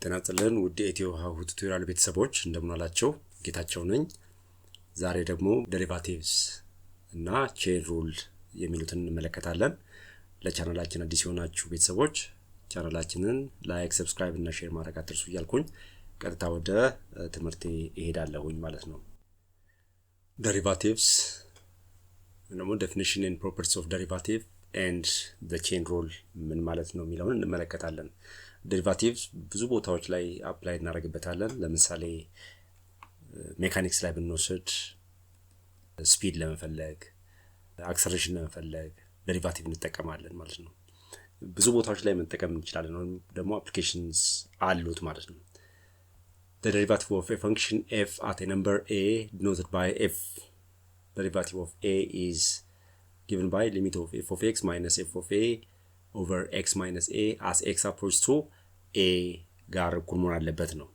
ተናጥለን ውድ ኢትዮ ሃው ቱቶሪያል ቤተሰቦች እንደምን አላችሁ ጌታቸው ነኝ ዛሬ ደግሞ ዴሪቫቲቭስ እና ቼን ሩል የሚሉትን እንመለከታለን ለቻናላችን አዲስ የሆናችሁ ቤተሰቦች ቻናላችንን ላይክ ሰብስክራይብ እና ሼር ማድረግ አትርሱ እያልኩኝ ቀጥታ ወደ ትምህርቴ እሄዳለሁኝ ማለት ነው ዴሪቫቲቭስ ነው definition and properties of derivative and the chain rule ምን ማለት ነው የሚለውን እንመለከታለን ዴሪቫቲቭስ ብዙ ቦታዎች ላይ አፕላይ እናደርግበታለን ለምሳሌ ሜካኒክስ ላይ ብንወስድ ስፒድ ለመፈለግ አክሰለሬሽን ለመፈለግ ዴሪቫቲቭ እንጠቀማለን ማለት ነው ብዙ ቦታዎች ላይ መጠቀም እንችላለን ደግሞ አፕሊኬሽንስ አሉት ማለት ነው the derivative of a function f at a number a denoted by f derivative of a is given by limit of f of x minus f of a over x minus a as x approaches to a ጋር እኩል መሆን አለበት ነው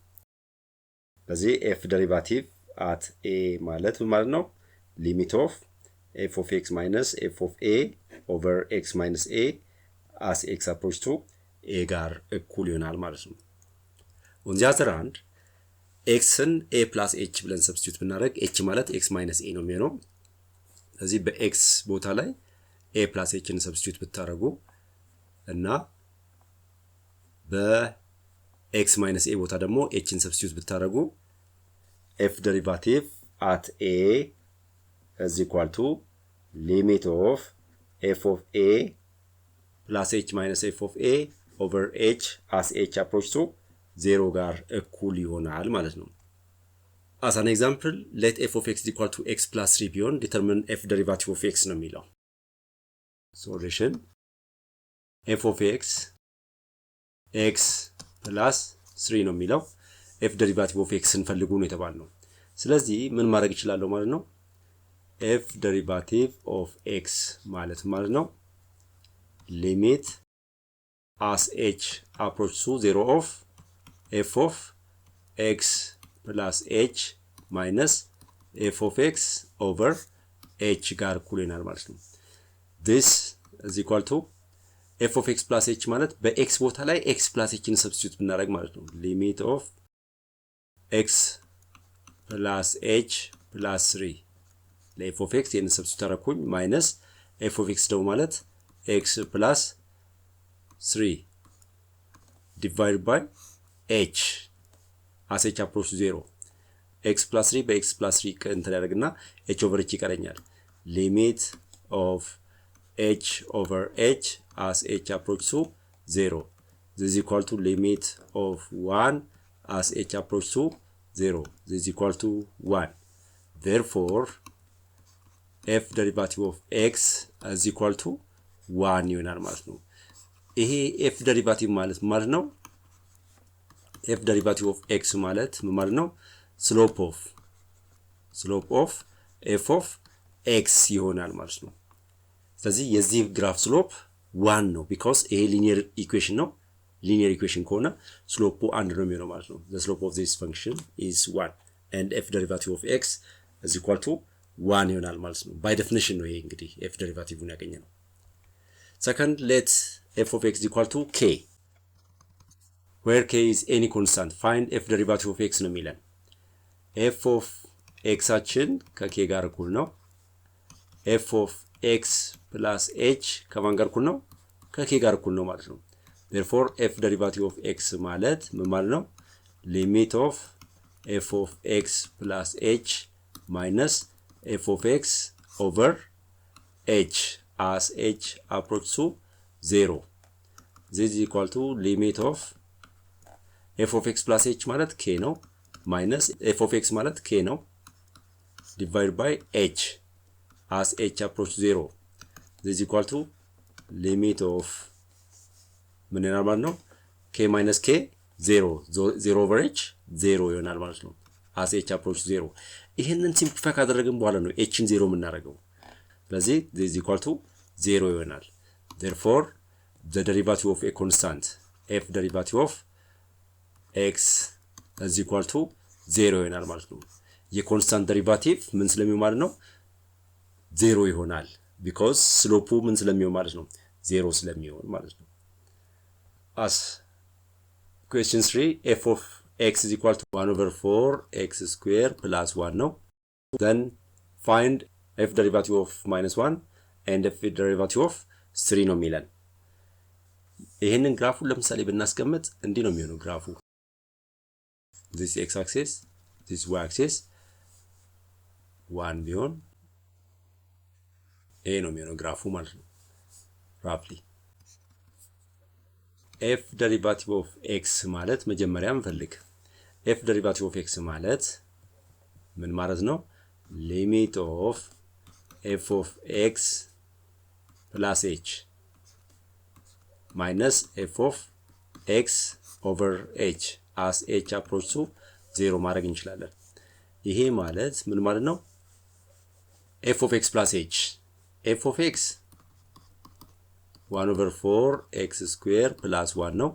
ስለዚህ f derivative at a ማለት ነው limit of f of x minus f of a over x minus a as x approaches to a ጋር እኩል ይሆናል ማለት ነው on the other hand x ን a plus h ብለን ሰብስቲዩት ብናደርግ h ማለት x minus a ነው የሚሆነው ስለዚህ በx ቦታ ላይ a plus h ን ሰብስቲዩት ብታደርጉ እና በx minus a ቦታ ደግሞ h ን ሰብስቲዩት ብታደርጉ f derivative at a is equal to limit of f of a plus h minus f of a over h as h approaches to 0 ጋር እኩል ይሆናል ማለት ነው as an example let f of x is equal to x plus 3 ቢሆን determine f derivative of x ነው የሚለው solution f of x x plus 3 ነው የሚለው f derivative of x እንፈልጉ ነው የተባልነው ስለዚህ ምን ማድረግ ይችላል ማለት ነው f derivative of x ማለት ነው limit as h approach to 0 of f of x plus h minus f of x over h ጋር እኩል ይሆናል ማለት ነው this is equal to f of x plus h ማለት በx ቦታ ላይ x plus h ን ሰብስቲዩት ብናደርግ ማለት ነው limit of x plus h plus 3 ለf of x ን ሰብስቲዩት አደረኩኝ minus f of x ደግሞ ማለት x plus 3 divided by h as h approaches 0 x plus 3 by x plus 3 እንትን ያደርግና h over h ይቀረኛል limit of h over h as h approaches to 0 this is equal to limit of 1 as h approaches to 0 this is equal to 1 therefore f derivative of x is equal to 1 ይሆናል ማለት ነው ይሄ f derivative ማለት ነው f derivative of x ማለት ምን ማለት ነው slope of f of x ይሆናል ማለት ነው ስለዚህ የዚህ ግራፍ ስሎፕ 1 ነው because a linear equation ነው linear equation ከሆነ ስሎፑ 1 ነው የሚሆነው ማለት ነው the slope of this function is 1 and f derivative of x is equal to 1 ይሆናል ማለት ነው by definition ነው ይሄ እንግዲህ f derivative ን ያገኘነው second let f of x is equal to k where k is any constant find f derivative of x ነው የሚለን f of x አችን ከk ጋር እኩል ነው f of x plus h ከማን ጋር እኩል ነው ከk ጋር እኩል ነው ማለት ነው therefore f derivative of x ማለት ምን ማለት ነው limit of f of x plus h minus f of x over h as h approaches to 0 this is equal to limit of f of x plus h ማለት k ነው minus f of x ማለት k ነው divided by h as h approaches 0 this is equal to limit of ምን ይሆናል ማለት ነው k minus k 0 over h 0 ይሆናል ማለት ነው as h approaches 0 ይሄንን ሲምፕሊፋይ ካደረግን በኋላ ነው h ን 0 የምናደርገው ስለዚህ this is equal to 0 ይሆናል therefore the derivative of a constant f derivative of x is equal to 0 ይሆናል ማለት ነው የኮንስታንት ዴሪቫቲቭ ምን ስለሚሆን ማለት ነው 0 ይሆናል because ስሎፑ ምን ስለሚሆን ማለት ነው 0 ስለሚሆን ማለት ነው as question 3 f of x is equal to 1 over 4 x square plus 1 ነው then find f derivative of minus 1 and f derivative of 3 ነው የሚለን ይሄንን ግራፉን ለምሳሌ ብናስቀምጥ እንዲህ ነው የሚሆነው ግራፉ this x axis this y axis 1 ቢሆን ይሄ ነው የሚሆነው ግራፉ ማለት ነው roughly f derivative of x ማለት መጀመሪያ እንፈልግ f derivative of x ማለት ምን ማለት ነው limit of f of x plus h minus f of x over h as h approach to 0 ማድረግ እንችላለን ይሄ ማለት ምን ማለት ነው f of x plus h f of x 1 over 4 x square plus 1 ነው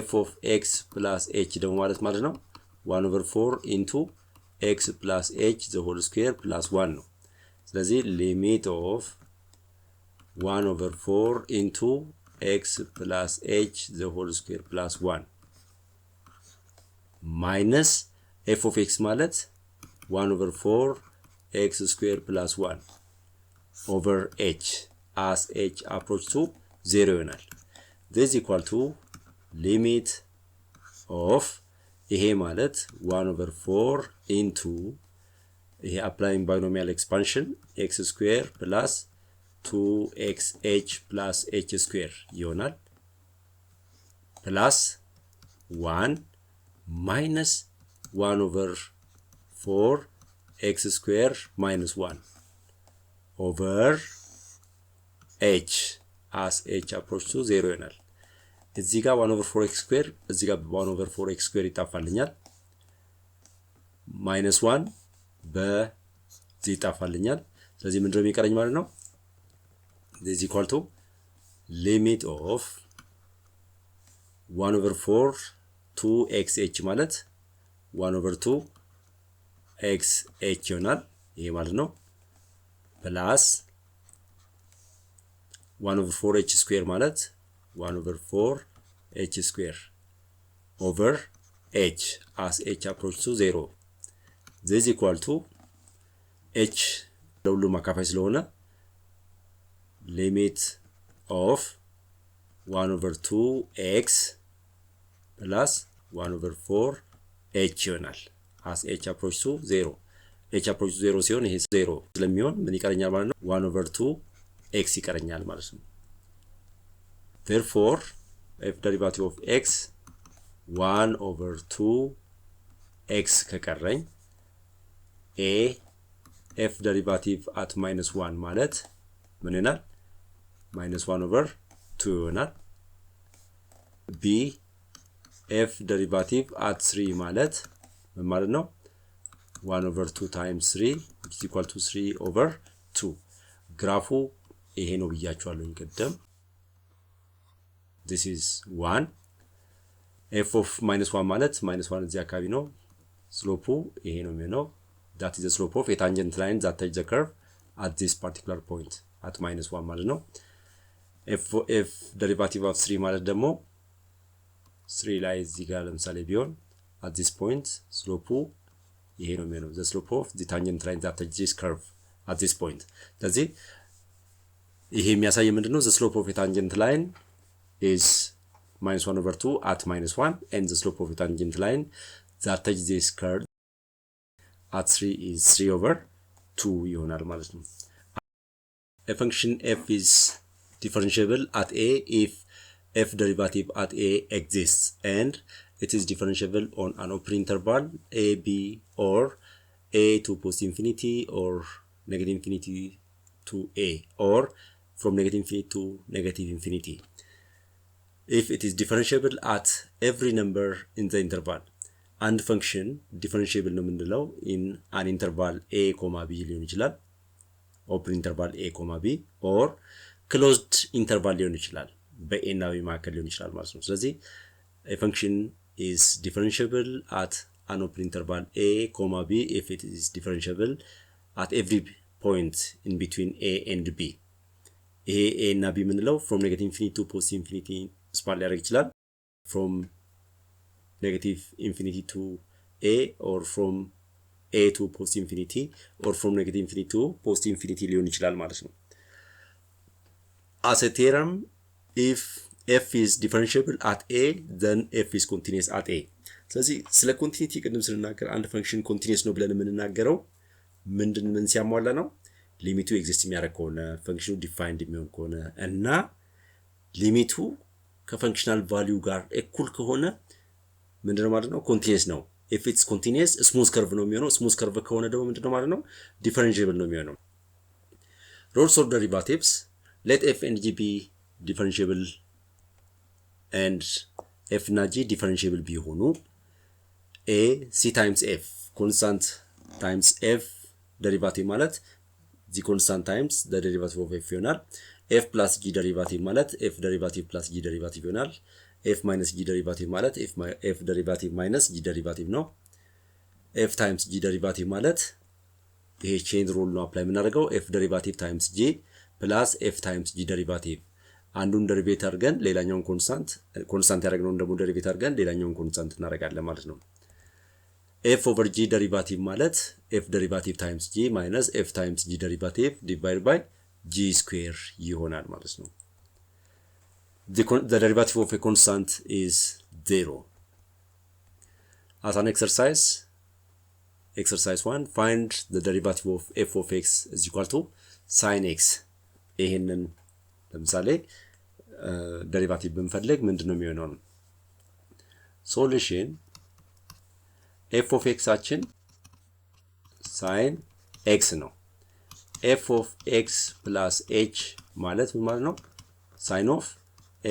f of x plus h ደግሞ ማለት ነው 1 over 4 into x plus h the whole square plus 1 ነው ስለዚህ limit of 1 over 4 into x plus h the whole square plus 1 minus f of x ማለት 1 over 4 x square plus 1 over h as h approach to 0 ይሆናል this equal to limit of ይሄ ማለት 1 over 4 into ይሄ applying binomial expansion x square plus 2xh plus h square ይሆናል plus 1 minus 1 over 4 x square minus 1 over h as h approach to 0 ይሆናል እዚህ ጋር 1 over 4x square እዚህ ጋር 1 over 4x square ይጣፋልኛል minus 1 በዚህ ይጣፋልኛል ስለዚህ ምንድነው የሚቀረኝ ማለት ነው this is equal to limit of 1 over 4 2xh ማለት 1 over 2 xh ይሆናል ይሄ ማለት ነው plus 1 over 4h square ማለት 1 over 4h square over h as h approach to 0 this is equal to h ለሁሉም አካፋይ ስለሆነ limit of 1 over 2x plus 1 over 4h ይሆናል as h approach to 0 h approach to 0 ሲሆን ይሄ 0 ስለሚሆን ምን ይቀረኛል ማለት ነው 1 over 2x ይቀረኛል ማለት ነው therefore f derivative of x 1 over 2x ከቀረኝ a f derivative at minus 1 ማለት ምን ይሆናል minus 1 over 2 ይሆናል b f derivative at 3 ማለት ምን ማለት ነው 1 over 2 times 3 which is equal to 3 over 2 ግራፉ ይሄ ነው ብያችኋለሁ እንቀደም this is 1 f of minus 1 ማለት minus 1 እዚህ አካባቢ ነው ስሎፑ ይሄ ነው የሚሆነው that is the slope of a tangent line that touches the curve at this particular point at minus 1 ማለት ነው f derivative of 3 ማለት ደግሞ 3 ላይ እዚህ ጋር ለምሳሌ ቢሆን at this point ስሎፑ ይሄ ነው የሚሆነው the slope of the tangent line that touches this curve at this point ስለዚህ ይሄ የሚያሳየው ምንድነው the slope of a tangent line is minus 1 over 2 at minus 1 and the slope of a tangent line that touches this curve at 3 is 3 over 2 ይሆናል ማለት ነው a function f is differentiable at a if f derivative at a exists and it is differentiable on an open interval a b or a to positive infinity or negative infinity to a or from negative infinity to negative infinity if it is differentiable at every number in the interval and function differentiable ነው የምንለው in an interval a, b ሊሆን ይችላል open interval a, b or closed interval ሊሆን ይችላል በa እና b መካከል ሊሆን ይችላል ማለት ነው ስለዚህ a function is differentiable at an open interval a, b if it is differentiable at every point in between a and b ይሄ a እና b የምንለው from negative infinity to positive infinity ስፓን ሊያደርግ ይችላል from negative infinity to a or from a to positive infinity or from negative infinity to positive infinity ሊሆን ይችላል ማለት ነው። As a theorem, if f is differentiable at a, then f is continuous at a. ስለዚህ ስለ ኮንቲኒቲ ቅድም ስንናገር አንድ ፈንክሽን ኮንቲኒየስ ነው ብለን የምንናገረው ምን ሲያሟላ ነው? ሊሚቱ ኤግዚስት የሚያደርግ ከሆነ ፈንክሽኑ ዲፋይንድ የሚሆን ከሆነ እና ሊሚቱ ከፈንክሽናል ቫልዩ ጋር እኩል ከሆነ ምንድነው ማለት ነው? ኮንቲኒየስ ነው። if it's continuous smooth curve ነው የሚሆነው። smooth curve ከሆነ ደግሞ ምንድነው ማለት ነው? differentiable ነው የሚሆነው። rules of derivatives, let f and g be differentiable and f እና g differentiable ቢሆኑ a c times f constant times f derivative ማለት the constant times the derivative of f ይሆናል። f plus g derivative ማለት f derivative plus g derivative ይሆናል። f minus g derivative ማለት f derivative minus g derivative ነው። f times g derivative ማለት ይሄ ቼን ሩል ነው አፕላይ የምናደርገው f derivative times g plus f times g derivative አንዱን ደሪቬት አድርገን ሌላኛውን ኮንስታንት ያደረግነውን ደግሞ ደሪቬት አድርገን ሌላኛውን ኮንስታንት እናደርጋለን ማለት ነው። f over g derivative ማለት f derivative times g minus f times g derivative divided by g square ይሆናል ማለት ነው። The derivative of a constant is 0. As an exercise 1, find the derivative of f of x is equal to sin x. ይሄንን ለምሳሌ ደሪቫቲቭ ብንፈልግ ምንድነው የሚሆነው? ሶሉሽን f of x አችን sin x ነው። f of x plus h ማለት ምን ማለት ነው? sin of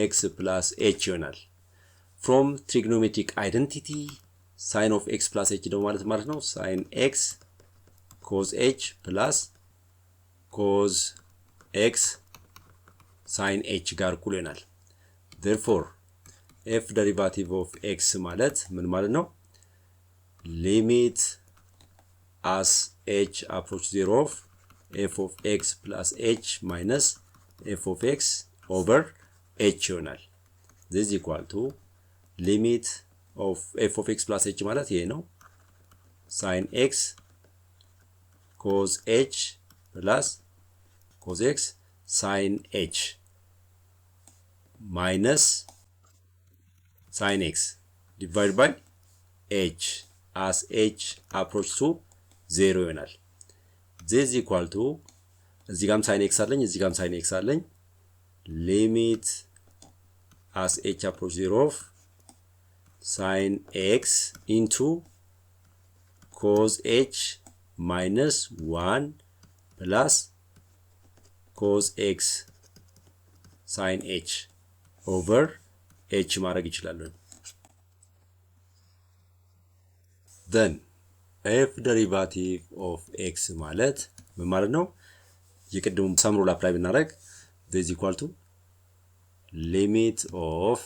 x plus h ይሆናል። from trigonometric identity sin of x plus h ደግሞ ማለት ነው sin x cos h plus cos x sin h ጋር እኩል ይሆናል። therefore f derivative of x ማለት ምን ማለት ነው? limit as h approach 0 of f of x plus h minus f of x over h ይሆናል። this is equal to limit of f of x plus h ማለት ይሄ ነው sin x cos h plus cos x sin h minus sin x divided by h as h approach to 0 ይሆናል። this is equal to እዚህ ጋርም sin x አለኝ እዚህ ጋርም sin x አለኝ limit as h approach 0 of sin x into cos h minus 1 plus cos x sin h over h ማድረግ ይችላል። then f derivative of x ማለት ምን ማለት ነው? የቅድሙ ሰም ሩል አፕላይ ብናደርግ this is equal to limit of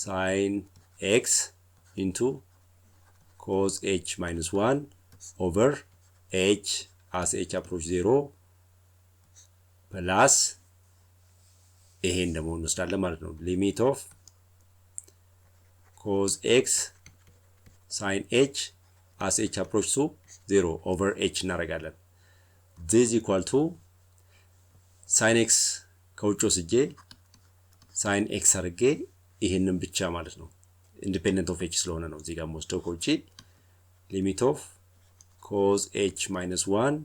sin x into cos h minus 1 over h as h approach 0 plus ይሄን ደግሞ እንወስዳለን ማለት ነው limit of cos x sin h as h approach to 0 over h እናደርጋለን። this is equal to sin x ከውጭ ወስጄ sin x አድርጌ ይሄንን ብቻ ማለት ነው independent of h ስለሆነ ነው እዚህ ጋር ወስደው ከውጭ limit of cos h minus 1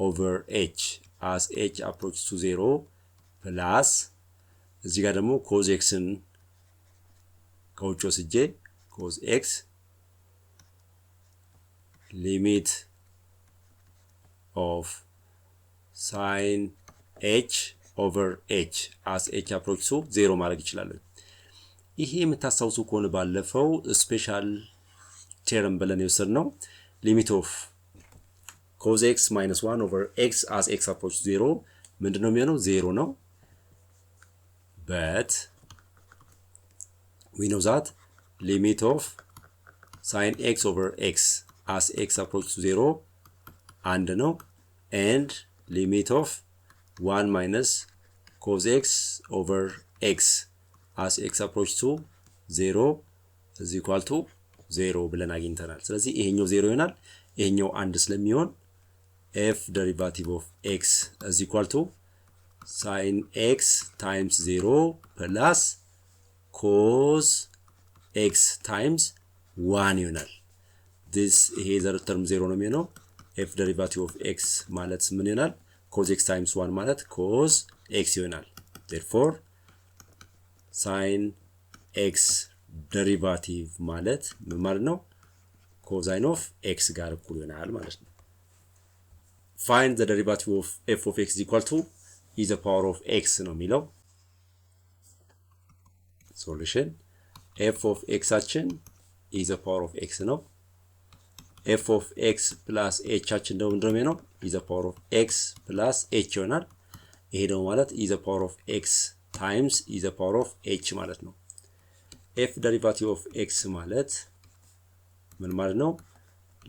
over h as h approach to 0 plus እዚህ ጋር ደግሞ cos x ን ከውጭ ወስጄ cos x limit of sin h over h as h approach to 0 ማድረግ ይችላል። ይሄ የምታስታውሱ ከሆነ ባለፈው ስፔሻል ቴረም ብለን የወሰድነው limit of cos x minus 1 over x as x approach 0 ምንድነው የሚሆነው? 0 ነው። but we know that limit of sin x over x as x approach to 0 and no and limit of 1 minus cos x over x as x approach to 0 is equal to 0 ብለን አግኝተናል። ስለዚህ ይሄኛው 0 ይሆናል፣ ይሄኛው 1 ስለሚሆን f derivative of x is equal to sin x times 0 plus cos x times 1 ይሆናል። this ይሄ ዘር ተርም 0 ነው የሚሆነው። f derivative of x ማለት ምን ይሆናል? cos x times 1 ማለት cos x ይሆናል። therefore sin x derivative ማለት ምን ማለት ነው? cosine of x ጋር እኩል ይሆናል ማለት ነው። find the derivative of f of x is equal to e the power of x ነው የሚለው። solution f of x አችን e the power of x ነው። f of x plus h አችን ደግሞ ምንድነው ነው? e the power of x plus h ይሆናል። ይሄ ደግሞ ማለት e the power of x times e the power of h ማለት ነው። f derivative of x ማለት ምን ማለት ነው?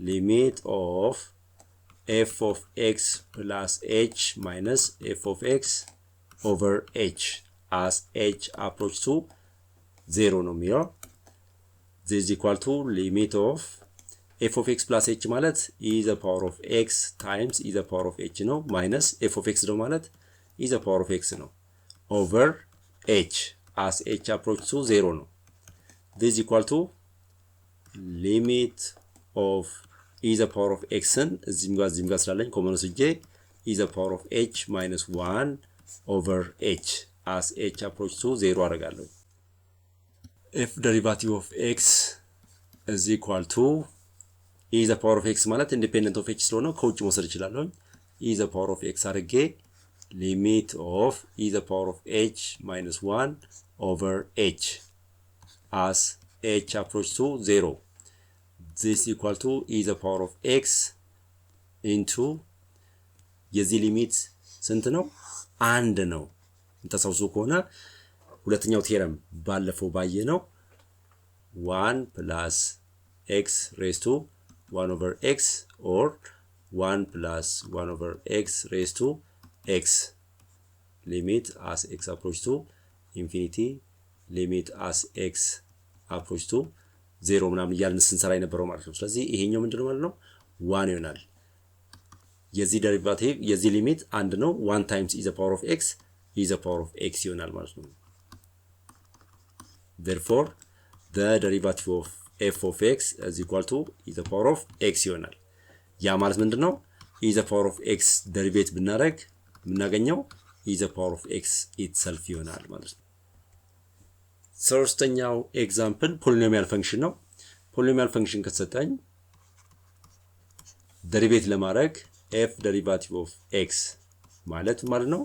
limit of f of x plus h minus f of x over h as h approach to 0 ነው የሚለው። this is equal to limit of f of x plus h ማለት e the power of x times e the power of h ነው minus f of x ደግሞ ማለት e the power of x ነው over h as h approach to 0 ነው። this is equal to limit of e the power of x ን እዚህም ጋር ስላለኝ ኮመን ወስጄ e the power of h minus 1 over h as h approach to 0 አደርጋለሁ። f derivative of x is equal to e the power of x ማለት independent of h ስለሆነ ከውጭ መውሰድ እችላለሁ። e the power of x አድርጌ limit of e the power of h minus 1 over h as h approach to 0. this is equal to e the power of x into የዚህ ሊሚት ስንት ነው? 1 ነው። እንተሳውሱ ከሆነ ሁለተኛው ቴረም ባለፈው ባየነው 1 plus x raised to 1 over x or 1 plus 1 over x raised to x limit as x approach to infinity limit as x approach to 0 ምናምን እያልን ስንሰራ የነበረው ማለት ነው። ስለዚህ ይሄኛው ምንድነው ማለት ነው? 1 ይሆናል። የዚህ ዴሪቫቲቭ የዚህ ሊሚት 1 ነው። 1 times e the power of x e the power of x ይሆናል ማለት ነው። therefore the derivative of f of x is equal to e the power of x ይሆናል። ያ ማለት ምንድነው? e the power of x ዴሪቬት ብናደርግ የምናገኘው e the power of x itself ይሆናል ማለት ነው። ሶስተኛው ኤግዛምፕል ፖሊኖሚያል ፈንክሽን ነው። ፖሊኖሚያል ፈንክሽን ከተሰጠኝ ዴሪቬት ለማድረግ f derivative of x ማለት ነው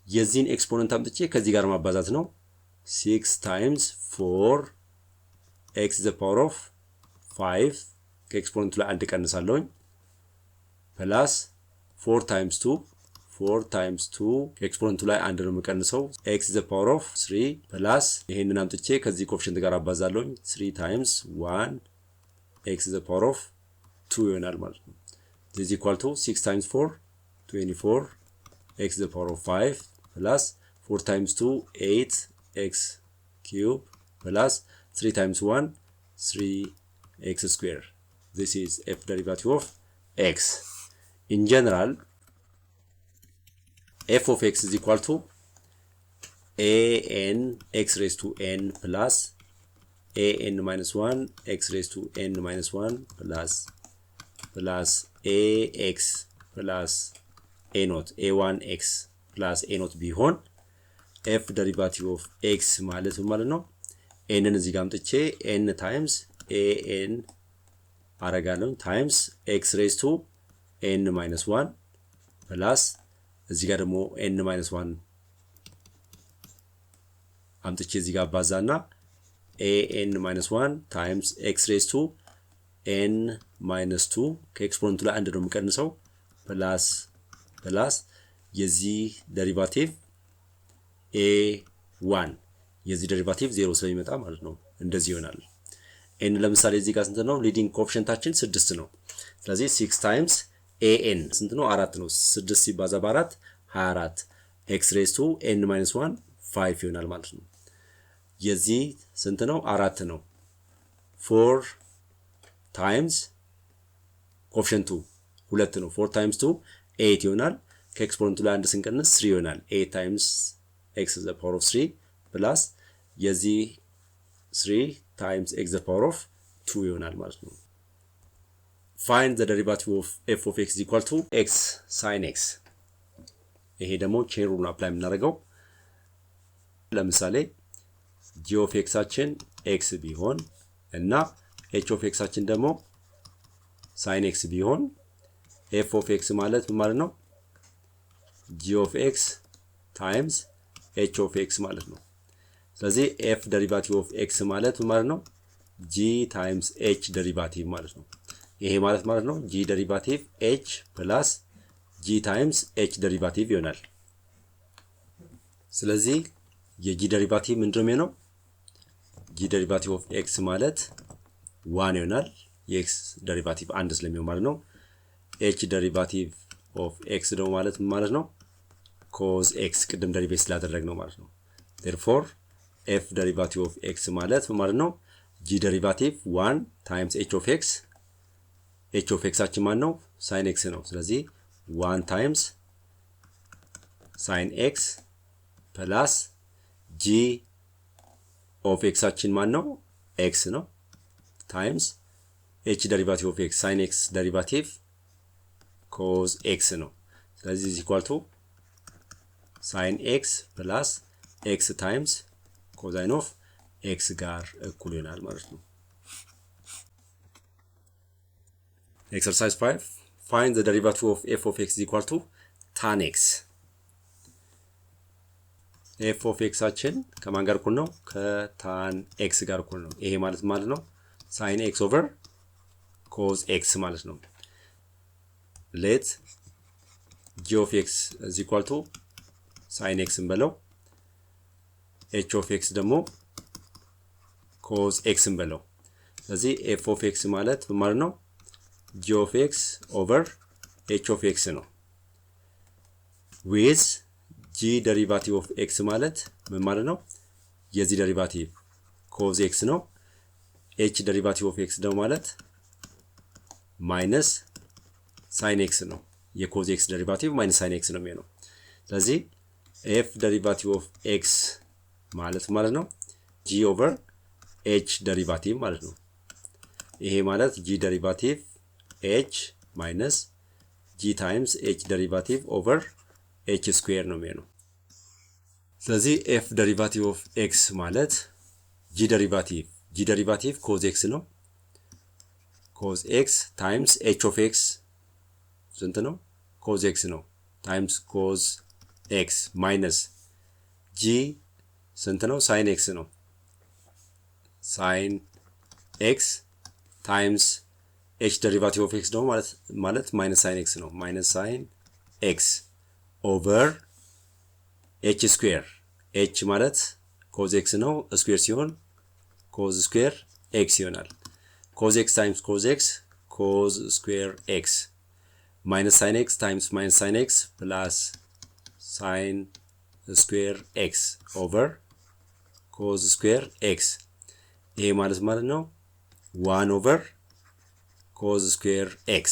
የዚህን ኤክስፖነንት አምጥቼ ከዚህ ጋር ማባዛት ነው። 6 times 4 x the power of 5 ከኤክስፖነንቱ ላይ አንድ ቀንሳለሁኝ ፕላስ 4 times 2 ከኤክስፖነንቱ ላይ አንድ ነው የምቀንሰው x the power of 3 ፕላስ ይሄንን አምጥቼ ከዚህ ኮኤፊሺየንት ጋር አባዛለሁኝ 3 times 1 x the power of 2 ይሆናል ማለት ነው። this is equal to 6 times 4 24 x the power of 5 plus 4 times 2 8 x cube plus 3 times 1 3 x square. this is f derivative of x. in general f of x is equal to an x raised to n plus an minus 1 x raised to n minus 1 plus ax plus a naught a1x plus a naught ቢሆን f derivative of x ማለት ነው n ን እዚህ ጋር አምጥቼ n times an አረጋለሁ times x raised to n minus 1 plus እዚህ ጋር ደግሞ n minus 1 አምጥቼ እዚህ ጋር ባዛና an minus 1 times x raised to n minus 2 ከኤክስፖነንቱ ላይ አንድ ነው የምቀንሰው ፕላስ የዚህ ዴሪቫቲቭ a1 የዚህ ዴሪቫቲቭ 0 ስለሚመጣ ማለት ነው እንደዚህ ይሆናል። n ለምሳሌ እዚህ ጋር ስንት ነው? ሊዲንግ ኮኤፊሺየንታችን 6 ነው። ስለዚህ 6 times an ስንት ነው? 4 ነው። 6 ሲባዛ በ4 24 x raised to n minus 1 5 ይሆናል ማለት ነው። የዚህ ስንት ነው? 4 ነው። 4 ታይምስ ኮኤፊሽንቱ 2 ነው 4 ታይምስ 2 8 ይሆናል ከኤክስፖነንቱ ላይ አንድ ስንቀንስ 3 ይሆናል 8 ታይምስ x to the power of 3 ፕላስ የዚህ 3 times x to the power of 2 ይሆናል ማለት ነው find the derivative of f of x is equal to x sin x ይሄ ደግሞ ቼን ሩል አፕላይ የምናደርገው ለምሳሌ g of x አችን x ቢሆን እና h of x አችን ደግሞ sin x ቢሆን f of x ማለት ምን ማለት ነው g of x times h of x ማለት ነው ስለዚህ f derivative of x ማለት ምን ማለት ነው g times h derivative ማለት ነው ይሄ ማለት ነው g derivative h plus g times h derivative ይሆናል ስለዚህ የg derivative ምንድነው ነው g derivative of x ማለት 1 ይሆናል የx derivative አንድ ስለሚሆን ማለት ነው h derivative of x ደግሞ ማለት ነው cos x ቅድም ደሪቬት ስላደረግነው ማለት ነው therefore f derivative of x ማለት ነው g derivative 1 times h of x አችን ማለት ነው sin x ነው ስለዚህ 1 times sin x plus g of x አችን ማለት ነው x ነው times h derivative of x sin x derivative cos x ነው ስለዚህ is equal to sin x plus x times cosine of x ጋር እኩል ይሆናል ማለት ነው exercise 5 find the derivative of f of x is equal to tan x f of x አችን ከማን ጋር እኩል ነው ከtan x ጋር እኩል ነው ይሄ ማለት ነው sin x over cos x ማለት ነው let g of x is equal to sin x እንበለው h of x ደግሞ cos x እንበለው ስለዚህ f of x ማለት ምን ማለት ነው g of x over h of x ነው with g derivative of x ማለት ምን ማለት ነው የዚህ derivative cos x ነው h derivative of x ደግሞ ማለት minus sin x ነው የcos x derivative minus sin x ነው የሚሆነው ስለዚህ f derivative of x ማለት ነው g over h derivative ማለት ነው ይሄ ማለት g derivative h minus g times h derivative over h square ነው የሚሆነው ስለዚህ f derivative of x ማለት g derivative cos x ነው cos x times h of x ስንት ነው cos x ነው times cos x minus g ስንት ነው sin x ነው sin x times h derivative of x ደግሞ ማለት minus sin x ነው minus sin x over h square h ማለት cos x ነው square ሲሆን cos square x ይሆናል cos x times cos x cos square x minus sin x times minus sin x plus sin square x over cos square x ይሄ ማለት ነው 1 over cos square x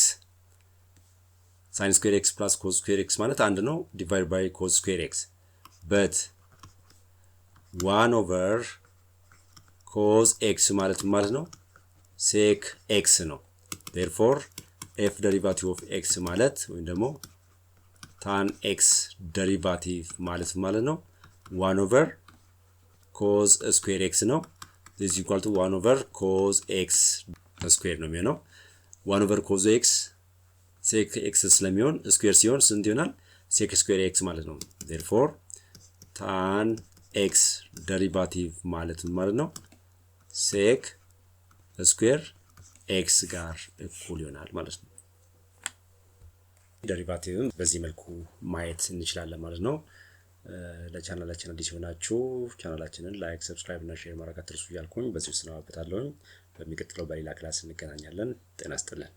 sin square x plus cos square x ማለት አንድ ነው divided by cos square x but 1 over cos x ማለት ነው sec x ነው therefore f derivative of x ማለት ወይም ደግሞ tan x derivative ማለት ነው 1 over cos square x ነው this is equal to 1 over cos x square ነው የሚሆነው 1 over cos x sec x ስለሚሆን square ሲሆን ስንት ይሆናል sec square x ማለት ነው therefore tan x derivative ማለት ነው sec square x ጋር እኩል ይሆናል ማለት ነው ዴሪቫቲቭን በዚህ መልኩ ማየት እንችላለን ማለት ነው ለቻናላችን አዲስ ሆናችሁ ቻናላችንን ላይክ ሰብስክራይብ እና ሼር ማድረግ አትርሱ እያልኩኝ በዚህ ሰናበታለሁ በሚቀጥለው በሌላ ክላስ እንገናኛለን ጤና ይስጥልን